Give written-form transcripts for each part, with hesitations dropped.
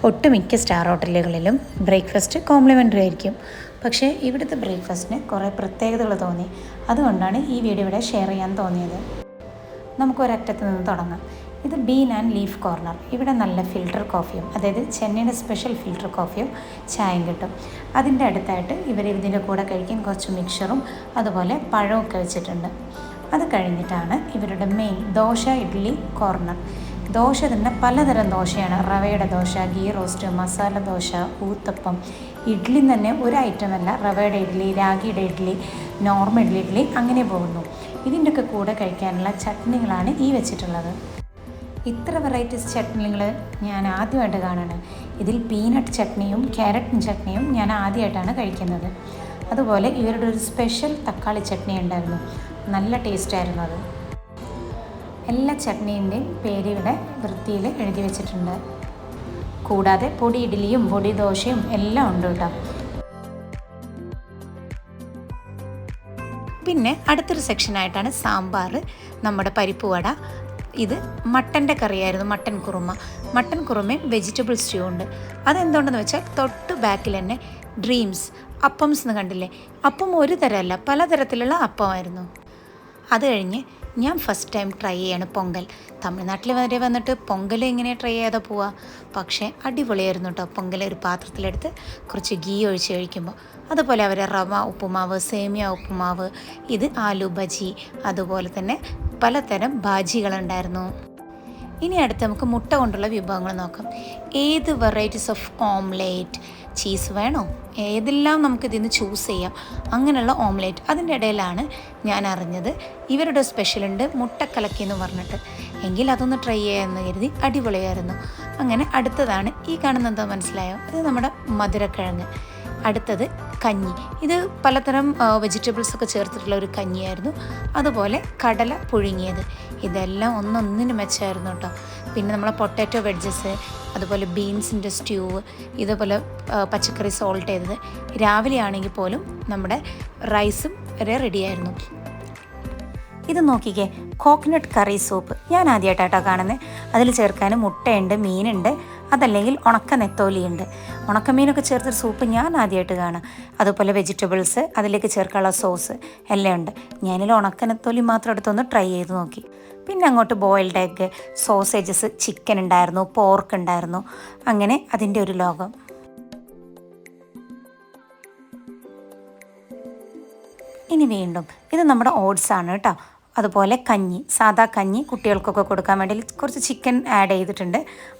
ഒട്ടുമിക്ക സ്റ്റാർ ഹോട്ടലുകളിലും breakfast complimentary ആയിരിക്കും. പക്ഷേ ഇവിടുത്തെ ബ്രേക്ക്ഫാസ്റ്റിന് കുറേ പ്രത്യേകതകൾ തോന്നി. അതുകൊണ്ടാണ് ഈ വീഡിയോ ഇവിടെ ഷെയർ ചെയ്യാൻ തോന്നിയത്. നമുക്ക് ഒരറ്റത്ത് നിന്ന് തുടങ്ങാം. ഇത് ബീൻ ആൻഡ് ലീഫ് കോർണർ. ഇവിടെ നല്ല ഫിൽറ്റർ കോഫിയും, അതായത് ചെന്നൈയുടെ സ്പെഷ്യൽ ഫിൽറ്റർ കോഫിയും ചായയും കിട്ടും. അതിൻ്റെ അടുത്തായിട്ട് ഇവർ ഇതിൻ്റെ കൂടെ കഴിക്കാൻ കുറച്ച് മിക്സറും അതുപോലെ പഴമൊക്കെ വെച്ചിട്ടുണ്ട്. അത് കഴിഞ്ഞിട്ടാണ് ഇവരുടെ മെയിൻ ദോശ ഇഡ്ഡലി കോർണർ. ദോശ തന്നെ പലതരം ദോശയാണ്. റവയുടെ ദോശ, ഗീ റോസ്റ്റ്, മസാല ദോശ, ഊത്തപ്പം. ഇഡ്ഡലി തന്നെ ഒരു ഐറ്റമല്ല, റവയുടെ ഇഡ്ഡലി, രാഗിയുടെ ഇഡ്ഡലി, നോർമൽ ഇഡ്ഡലി, അങ്ങനെ പോകുന്നു. ഇതിൻ്റെയൊക്കെ കൂടെ കഴിക്കാനുള്ള ചട്നികളാണ് ഈ വെച്ചിട്ടുള്ളത്. ഇത്ര വെറൈറ്റീസ് ചട്നികൾ ഞാൻ ആദ്യമായിട്ട് കാണുന്നത്. ഇതിൽ പീനട്ട് ചട്നിയും ക്യാരറ്റ് ചട്നിയും ഞാൻ ആദ്യമായിട്ടാണ് കഴിക്കുന്നത്. അതുപോലെ ഇവരുടെ ഒരു സ്പെഷ്യൽ തക്കാളി ചട്നി ഉണ്ടായിരുന്നു, നല്ല ടേസ്റ്റായിരുന്നു അത്. എല്ലാ ചട്നീൻ്റെയും പേര് ഇവിടെ വൃത്തിയിൽ എഴുതി വെച്ചിട്ടുണ്ട്. കൂടാതെ പൊടി ഇഡ്ഡലിയും പൊടി ദോശയും എല്ലാം ഉണ്ട് കേട്ടോ. പിന്നെ അടുത്തൊരു സെക്ഷനായിട്ടാണ് സാമ്പാർ, നമ്മുടെ പരിപ്പ് വട. ഇത് മട്ടൻ്റെ കറിയായിരുന്നു, മട്ടൻ കുറുമ. മട്ടൻ കുറുമയും വെജിറ്റബിൾ സ്റ്റ്യൂ ഉണ്ട്. അതെന്തുകൊണ്ടെന്ന് വെച്ചാൽ തൊട്ട് ബാക്കിൽ തന്നെ ഡ്രീംസ് അപ്പംസ് എന്ന് കണ്ടില്ലേ, അപ്പം ഒരു തരമല്ല പലതരത്തിലുള്ള അപ്പമായിരുന്നു. അത് കഴിഞ്ഞ് ഞാൻ ഫസ്റ്റ് ടൈം ട്രൈ ചെയ്യാണ് പൊങ്കൽ. തമിഴ്നാട്ടിൽ വരെ വന്നിട്ട് പൊങ്കൽ എങ്ങനെ ട്രൈ ചെയ്യാതെ പോവുക. പക്ഷേ അടിപൊളിയായിരുന്നു കേട്ടോ. പൊങ്കൽ ഒരു പാത്രത്തിലെടുത്ത് കുറച്ച് ഗീ ഒഴിച്ച് കഴിക്കുമ്പോൾ, അതുപോലെ അവരെ റവ ഉപ്പുമാവ്, സേമിയ ഉപ്പുമാവ്, ഇത് ആലു ബജി, അതുപോലെ തന്നെ പലതരം ബാജികളുണ്ടായിരുന്നു. ഇനി അടുത്ത് നമുക്ക് മുട്ട കൊണ്ടുള്ള വിഭവങ്ങൾ നോക്കാം. ഏത് വെറൈറ്റീസ് ഓഫ് ഓംലേറ്റ്, ചീസ് വേണോ, ഏതെല്ലാം നമുക്കിതിൽ നിന്ന് ചൂസ് ചെയ്യാം. അങ്ങനെയുള്ള ഓംലേറ്റ്. അതിൻ്റെ ഇടയിലാണ് ഞാൻ അറിഞ്ഞത് ഇവരുടെ സ്പെഷ്യലുണ്ട് മുട്ടക്കലക്കി എന്ന് പറഞ്ഞിട്ട്. എങ്കിൽ അതൊന്ന് ട്രൈ ചെയ്യാമെന്ന് കരുതി. അടിപൊളിയായിരുന്നു. അങ്ങനെ അടുത്തതാണ് ഈ കാണുന്നത്. എന്താ മനസ്സിലായോ? അത് നമ്മുടെ മധുരക്കിഴങ്ങ്. അടുത്തത് കഞ്ഞി. ഇത് പലതരം വെജിറ്റബിൾസൊക്കെ ചേർത്തിട്ടുള്ള ഒരു കഞ്ഞിയായിരുന്നു. അതുപോലെ കടല പുഴുങ്ങിയത്. ഇതെല്ലാം ഒന്നൊന്നിന് മെച്ചമായിരുന്നു കേട്ടോ. പിന്നെ നമ്മളെ പൊട്ടാറ്റോ വെഡ്ജസ്, അതുപോലെ ബീൻസിൻ്റെ സ്റ്റ്യൂ, ഇതുപോലെ പച്ചക്കറി സോൾട്ട് ചെയ്തത്. രാവിലെ ആണെങ്കിൽ പോലും നമ്മുടെ റൈസും വരെ റെഡിയായിരുന്നു. ഇത് നോക്കിക്കേ, കോക്കനട്ട് കറി സൂപ്പ്. ഞാൻ ആദ്യമായിട്ടാട്ടോ കാണുന്നത്. അതിൽ ചേർക്കാൻ മുട്ടയുണ്ട്, മീനുണ്ട്, അതല്ലെങ്കിൽ ഉണക്ക നെത്തോലിയുണ്ട്. ഉണക്കമീനൊക്കെ ചേർത്തൊരു സൂപ്പ് ഞാൻ ആദ്യമായിട്ട് കാണാം. അതുപോലെ വെജിറ്റബിൾസ്, അതിലേക്ക് ചേർക്കാനുള്ള സോസ് എല്ലാം ഉണ്ട്. ഞാനിൽ ഉണക്ക നെത്തോലി മാത്രം എടുത്തൊന്ന് ട്രൈ ചെയ്ത് നോക്കി. പിന്നെ അങ്ങോട്ട് ബോയിൽഡ് എഗ്ഗ്, സോസേജസ്, ചിക്കൻ ഉണ്ടായിരുന്നു, പോർക്ക് ഉണ്ടായിരുന്നു. അങ്ങനെ അതിൻ്റെ ഒരു ലോകം. ഇനി വീണ്ടും ഇത് നമ്മുടെ ഓട്സാണ് കേട്ടോ. അതുപോലെ കഞ്ഞി, സാദാ കഞ്ഞി കുട്ടികൾക്കൊക്കെ കൊടുക്കാൻ വേണ്ടി കുറച്ച് ചിക്കൻ ആഡ് ചെയ്തിട്ടുണ്ട്.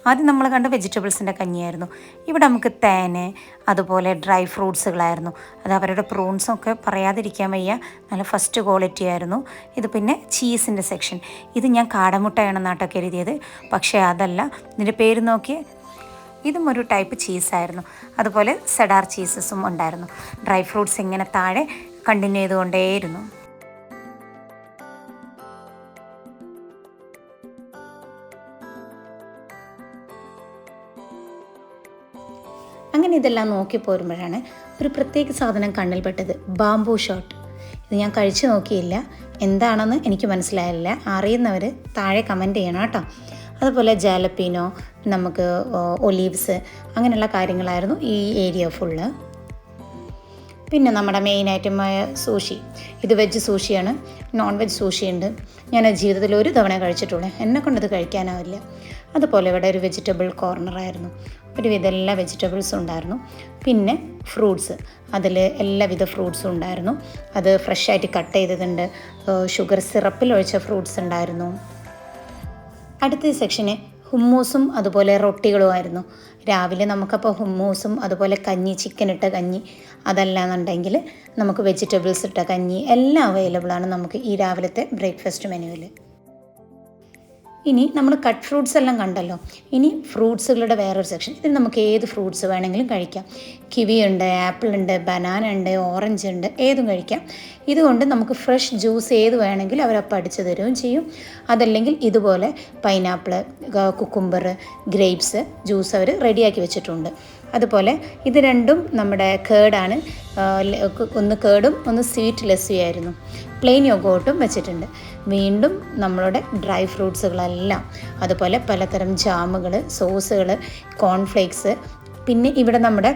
ആദ്യം നമ്മൾ കണ്ട വെജിറ്റബിൾസിൻ്റെ കഞ്ഞിയായിരുന്നു. ഇവിടെ നമുക്ക് തേന്, അതുപോലെ ഡ്രൈ ഫ്രൂട്ട്സുകളായിരുന്നു. അത് അവരുടെ പ്രൂൺസൊക്കെ പറയാതിരിക്കാൻ വയ്യ, നല്ല ഫസ്റ്റ് ക്വാളിറ്റി ആയിരുന്നു. ഇത് പിന്നെ ചീസിൻ്റെ സെക്ഷൻ. ഇത് ഞാൻ കാടമുട്ടയാണെന്നാട്ടൊക്കെ എഴുതിയത്, പക്ഷേ അതല്ല. ഇതിൻ്റെ പേര് നോക്കി, ഇതും ഒരു ടൈപ്പ് ചീസായിരുന്നു. അതുപോലെ സെഡാർ ചീസസും ഉണ്ടായിരുന്നു. ഡ്രൈ ഫ്രൂട്ട്സ് ഇങ്ങനെ താഴെ കണ്ടിന്യൂ ചെയ്തുകൊണ്ടേയിരുന്നു. അങ്ങനെ ഇതെല്ലാം നോക്കി പോരുമ്പോഴാണ് ഒരു പ്രത്യേക സാധനം കണ്ണിൽപ്പെട്ടത്, ബാംബൂ ഷോട്ട്. ഇത് ഞാൻ കഴിച്ചു നോക്കിയില്ല, എന്താണെന്ന് എനിക്ക് മനസ്സിലായില്ല. അറിയുന്നവർ താഴെ കമൻറ്റ് ചെയ്യണം കേട്ടോ. അതുപോലെ ജാലപ്പീനോ, നമുക്ക് ഒലീവ്സ്, അങ്ങനെയുള്ള കാര്യങ്ങളായിരുന്നു ഈ ഏരിയ ഫുള്ള്. പിന്നെ നമ്മുടെ മെയിൻ ഐറ്റമായ സൂഷി. ഇത് വെജ് സൂഷിയാണ്, നോൺ വെജ് സൂഷി ഉണ്ട്. ഞാൻ ജീവിതത്തിൽ ഒരു തവണ കഴിച്ചിട്ടുള്ളൂ, എന്നെ കൊണ്ടത് കഴിക്കാനാവില്ല. അതുപോലെ ഇവിടെ ഒരു വെജിറ്റബിൾ കോർണറായിരുന്നു. ഒരുവിധ എല്ലാ വെജിറ്റബിൾസും ഉണ്ടായിരുന്നു. പിന്നെ ഫ്രൂട്ട്സ്, അതിൽ എല്ലാവിധ ഫ്രൂട്ട്സും ഉണ്ടായിരുന്നു. അത് ഫ്രഷായിട്ട് കട്ട് ചെയ്തതുണ്ട്, ഷുഗർ സിറപ്പിൽ ഒഴിച്ച ഫ്രൂട്ട്സ് ഉണ്ടായിരുന്നു. അടുത്ത സെക്ഷന് ഹുമ്മൂസും അതുപോലെ റൊട്ടികളുമായിരുന്നു. രാവിലെ നമുക്കപ്പോൾ ഹുമ്മൂസും അതുപോലെ കഞ്ഞി, ചിക്കൻ ഇട്ട കഞ്ഞി, അതല്ലാന്നുണ്ടെങ്കിൽ നമുക്ക് വെജിറ്റബിൾസ് ഇട്ട കഞ്ഞി, എല്ലാം അവൈലബിളാണ് നമുക്ക് ഈ രാവിലത്തെ ബ്രേക്ക്ഫാസ്റ്റ് മെനുവിൽ. ഇനി നമ്മൾ കട്ട് ഫ്രൂട്ട്സ് എല്ലാം കണ്ടല്ലോ. ഇനി ഫ്രൂട്ട്സുകളുടെ വേറൊരു സെക്ഷൻ. ഇതിൽ നമുക്ക് ഏത് ഫ്രൂട്ട്സ് വേണമെങ്കിലും കഴിക്കാം. കിവി ഉണ്ട്, ആപ്പിൾ ഉണ്ട്, ബനാന ഉണ്ട്, ഓറഞ്ച് ഉണ്ട്, ഏതും കഴിക്കാം. ഇതുകൊണ്ട് നമുക്ക് ഫ്രഷ് ജ്യൂസ് ഏത് വേണമെങ്കിലും അവരപ്പം അടിച്ചു തരുകയും ചെയ്യും. അതല്ലെങ്കിൽ ഇതുപോലെ പൈനാപ്പിൾ, കുക്കുംബർ, ഗ്രേപ്സ് ജ്യൂസ് അവർ റെഡിയാക്കി വെച്ചിട്ടുണ്ട്. അതുപോലെ ഇത് രണ്ടും നമ്മുടെ കേടാണ്. ഒന്ന് കേടും ഒന്ന് സ്വീറ്റ് ലസ്സിയായിരുന്നു. പ്ലെയിൻ യോഗോട്ടും വെച്ചിട്ടുണ്ട്. വീണ്ടും നമ്മളുടെ ഡ്രൈ ഫ്രൂട്ട്സുകളെല്ലാം, അതുപോലെ പലതരം ജാമുകൾ, സോസുകൾ, കോൺഫ്ലേക്സ്, പിന്നെ ഇവിടെ നമ്മുടെ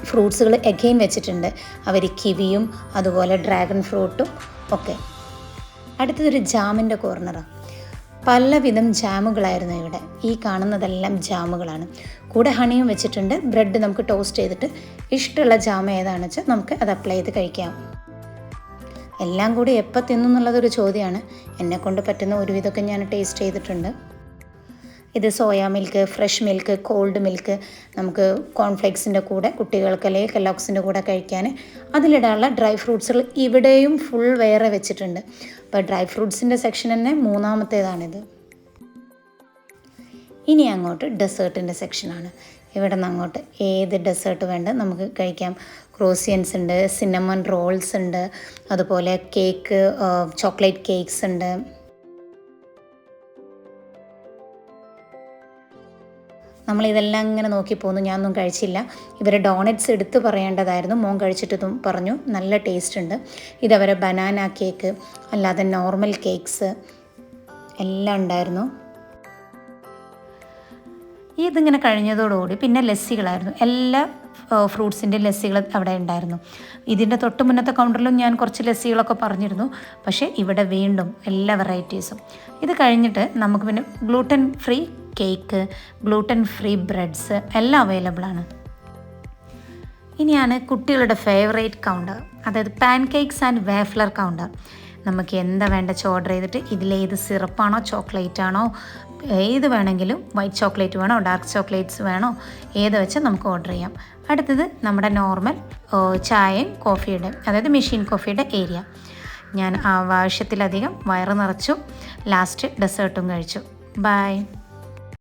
ഫ്രൂട്ട്സുകൾ എഗെയിൻ വെച്ചിട്ടുണ്ട്. അവർ കിവിയും അതുപോലെ ഡ്രാഗൺ ഫ്രൂട്ടും ഒക്കെ. അടുത്തതൊരു ജാമിൻ്റെ കോർണറാണ്. പലവിധം ജാമുകളായിരുന്നു ഇവിടെ. ഈ കാണുന്നതെല്ലാം ജാമുകളാണ്. കൂടെ ഹണിയും വെച്ചിട്ടുണ്ട്. ബ്രെഡ് നമുക്ക് ടോസ്റ്റ് ചെയ്തിട്ട് ഇഷ്ടമുള്ള ജാം ഏതാണെന്ന് വെച്ചാൽ നമുക്ക് അത് അപ്ലൈ ചെയ്ത് കഴിക്കാം. എല്ലാം കൂടി എപ്പോൾ തിന്നും എന്നുള്ളതൊരു ചോദ്യമാണ്. എന്നെക്കൊണ്ട് പറ്റുന്ന ഒരുവിധമൊക്കെ ഞാൻ ടേസ്റ്റ് ചെയ്തിട്ടുണ്ട്. ഇത് soya milk, fresh milk, cold milk, നമുക്ക് കോൺഫ്ലേക്സിൻ്റെ കൂടെ കുട്ടികൾക്ക് അല്ലെങ്കിൽ കെല്ലോഗ്സിൻ്റെ കൂടെ കഴിക്കാൻ അതിലിടാനുള്ള ഡ്രൈ ഫ്രൂട്ട്സുകൾ ഇവിടെയും ഫുൾ വേറെ വെച്ചിട്ടുണ്ട്. അപ്പോൾ ഡ്രൈ ഫ്രൂട്ട്സിൻ്റെ സെക്ഷൻ തന്നെ മൂന്നാമത്തേതാണിത്. ഇനി അങ്ങോട്ട് ഡെസേർട്ടിൻ്റെ സെക്ഷനാണ്. ഇവിടെ നിന്ന് അങ്ങോട്ട് ഏത് ഡെസേർട്ട് വേണ്ട നമുക്ക് കഴിക്കാം. ക്രോസിയൻസ് ഉണ്ട്, സിന്നമൺ റോൾസ് ഉണ്ട്, അതുപോലെ കേക്ക്, ചോക്ലേറ്റ് കേക്ക്സ് ഉണ്ട്. നമ്മളിതെല്ലാം ഇങ്ങനെ നോക്കി പോന്നു. ഞാനൊന്നും കഴിച്ചില്ല. ഇവരെ ഡോണറ്റ്സ് എടുത്ത് പറയേണ്ടതായിരുന്നു. മോൻ കഴിച്ചിട്ട് പറഞ്ഞു നല്ല ടേസ്റ്റ് ഉണ്ട്. ഇതവരെ ബനാന കേക്ക്, അല്ലാതെ നോർമൽ കേക്ക്സ് എല്ലാം ഉണ്ടായിരുന്നു. ഇതിങ്ങനെ കഴിഞ്ഞതോടുകൂടി പിന്നെ ലസ്സികളായിരുന്നു. എല്ലാ ഫ്രൂട്ട്സിൻ്റെ ലസ്സികൾ അവിടെ ഉണ്ടായിരുന്നു. ഇതിൻ്റെ തൊട്ട് മുന്നത്തെ കൗണ്ടറിലും ഞാൻ കുറച്ച് ലസ്സികളൊക്കെ പറഞ്ഞിരുന്നു. പക്ഷേ ഇവിടെ വീണ്ടും എല്ലാ വെറൈറ്റീസും. ഇത് കഴിഞ്ഞിട്ട് നമുക്ക് പിന്നെ gluten free cake, gluten free breads എല്ലാം അവൈലബിൾ ആണ്. ഇനിയാണ് കുട്ടികളുടെ ഫേവറേറ്റ് കൗണ്ടർ, അതായത് പാൻ കേക്ക്സ് ആൻഡ് വേഫ്ലർ കൗണ്ടർ. നമുക്ക് എന്താ വേണ്ട ഓർഡർ ചെയ്തിട്ട് ഇതിലേത് സിറപ്പാണോ ചോക്ലേറ്റ് ആണോ ഏത് വേണമെങ്കിലും, വൈറ്റ് ചോക്ലേറ്റ് വേണോ ഡാർക്ക് ചോക്ലേറ്റ്സ് വേണോ ഏത് വെച്ചാൽ നമുക്ക് ഓർഡർ ചെയ്യാം. അടുത്തത് നമ്മുടെ നോർമൽ ചായയും കോഫിയുടെ, അതായത് മെഷീൻ കോഫിയുടെ ഏരിയ. ഞാൻ ആവശ്യത്തിലധികം വയറ് നിറച്ചു. ലാസ്റ്റ് ഡെസേർട്ടും കഴിച്ചു. ബൈ.